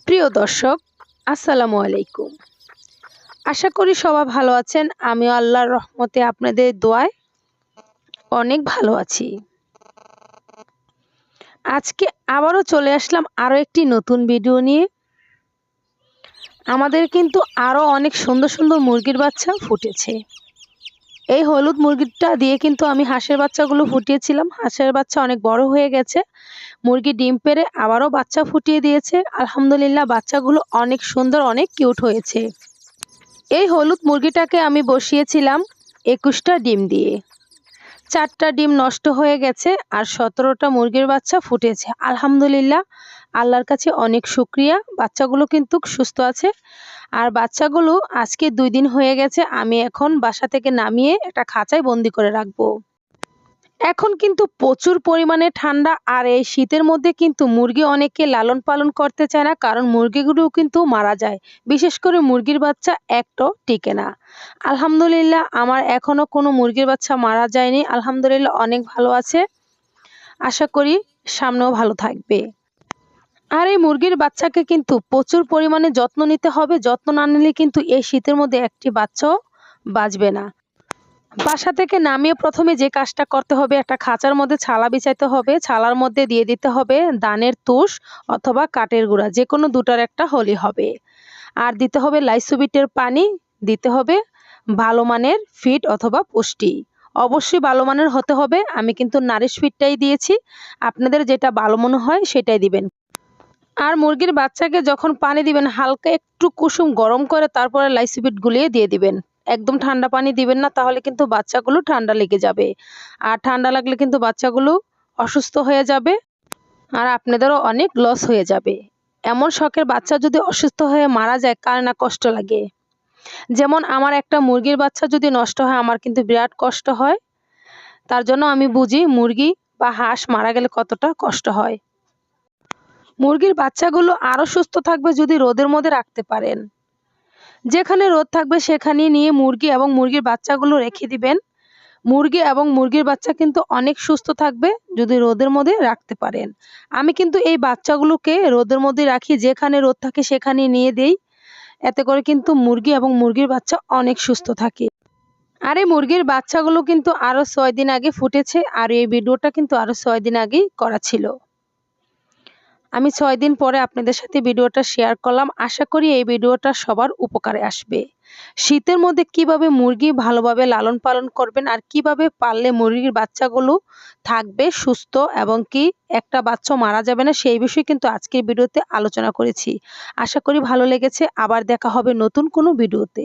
প্রিয় দর্শক, আসসালামু আলাইকুম। আশা করি সবাই ভালো আছেন। আমিও আল্লাহর রহমতে আপনাদের দোয়ায় অনেক ভালো আছি। আজকে আবারও চলে আসলাম আরও একটি নতুন ভিডিও নিয়ে। আমাদের কিন্তু আরও অনেক সুন্দর সুন্দর মুরগির বাচ্চা ফুটেছে। এই হলুদ মুরগিটা দিয়ে কিন্তু আমি হাঁসের বাচ্চাগুলো ফুটিয়েছিলাম। হাঁসের বাচ্চা অনেক বড় হয়ে গেছে। মুরগি ডিম পেড়ে আবারও বাচ্চা ফুটিয়ে দিয়েছে। আলহামদুলিল্লাহ, বাচ্চাগুলো অনেক সুন্দর, অনেক কিউট হয়েছে। এই হলুদ মুরগিটাকে আমি বসিয়েছিলাম ২১টা ডিম দিয়ে। ৪টা ডিম নষ্ট হয়ে গেছে আর ১৭টা মুরগির বাচ্চা ফুটেছে। আলহামদুলিল্লাহ, আল্লাহর কাছে অনেক শুকরিয়া। বাচ্চাগুলো কিন্তু সুস্থ আছে। আর বাচ্চাগুলো আজকে ২ দিন হয়ে গেছে। আমি এখন বাসা থেকে নামিয়ে একটা খাঁচায় বন্দি করে রাখবো। এখন কিন্তু প্রচুর পরিমাণে ঠান্ডা আর এই শীতের মধ্যে কিন্তু মুরগি অনেকে লালন পালন করতে চায় না, কারণ মুরগিগুলোও কিন্তু মারা যায়। বিশেষ করে মুরগির বাচ্চা একটাও টিকে না। আলহামদুলিল্লাহ, আমার এখনো কোনো মুরগির বাচ্চা মারা যায়নি। আলহামদুলিল্লাহ, অনেক ভালো আছে। আশা করি সামনেও ভালো থাকবে। আর এই মুরগির বাচ্চাকে কিন্তু প্রচুর পরিমাণে যত্ন নিতে হবে। যত্ন না নিলে কিন্তু এই শীতের মধ্যে একটি বাচ্চাও বাঁচবে না। বাসা থেকে নামিয়ে প্রথমে যে কাজটা করতে হবে, একটা খাঁচার মধ্যে ছালা বিছাইতে হবে। ছালার মধ্যে দিয়ে দিতে হবে ধানের তুষ অথবা কাঠের গুঁড়া, যেকোনো দুটার একটা হলেই হবে। আর দিতে হবে লাইসোবিটের পানি, দিতে হবে ভালো মানের ফিড অথবা পুষ্টি। অবশ্যই ভালো মানের হতে হবে। আমি কিন্তু নারিশ ফিডটাই দিয়েছি। আপনাদের যেটা ভালো মনে হয় সেটাই দিবেন। আর মুরগির বাচ্চাকে যখন পানি দিবেন, হালকা একটু কুসুম গরম করে তারপরে লাইসোবিট গুলিয়ে দিয়ে দিবেন। একদম ঠান্ডা পানি দিবেন না, তাহলে কিন্তু বাচ্চাগুলো ঠান্ডা লেগে যাবে। আর ঠান্ডা লাগলে কিন্তু বাচ্চাগুলো অসুস্থ হয়ে যাবে আর আপনাদেরও অনেক লস হয়ে যাবে। এমন শখের বাচ্চা যদি অসুস্থ হয়ে মারা যায়, কার না কষ্ট লাগে। যেমন আমার একটা মুরগির বাচ্চা যদি নষ্ট হয়, আমার কিন্তু বিরাট কষ্ট হয়। তার জন্য আমি বুঝি মুরগি বা হাঁস মারা গেলে কতটা কষ্ট হয়। মুরগির বাচ্চাগুলো আরও সুস্থ থাকবে যদি রোদের মধ্যে রাখতে পারেন। যেখানে রোদ থাকবে সেখানে নিয়ে মুরগি এবং মুরগির বাচ্চাগুলো রেখে দিবেন। মুরগি এবং মুরগির বাচ্চা কিন্তু অনেক সুস্থ থাকবে যদি রোদের মধ্যে রাখতে পারেন। আমি কিন্তু এই বাচ্চাগুলোকে রোদের মধ্যে রাখি, যেখানে রোদ থাকে সেখানে নিয়ে দেই। এতে করে কিন্তু মুরগি এবং মুরগির বাচ্চা অনেক সুস্থ থাকে। আর এই মুরগির বাচ্চাগুলো কিন্তু আরও ৬ দিন আগে ফুটেছে আর এই ভিডিওটা কিন্তু আরও ৬ দিন আগেই করা ছিল। আমি ৬ দিন পরে আপনাদের সাথে ভিডিওটা শেয়ার করলাম। আশা করি এই ভিডিওটা সবার উপকারে আসবে। শীতের মধ্যে কিভাবে মুরগি ভালোভাবে লালন পালন করবেন আর কিভাবে পাললে মুরগির বাচ্চাগুলো থাকবে সুস্থ এবং কি একটা বাচ্চাও মারা যাবে না, সেই বিষয়ে কিন্তু আজকের ভিডিওতে আলোচনা করেছি। আশা করি ভালো লেগেছে। আবার দেখা হবে নতুন কোনো ভিডিওতে।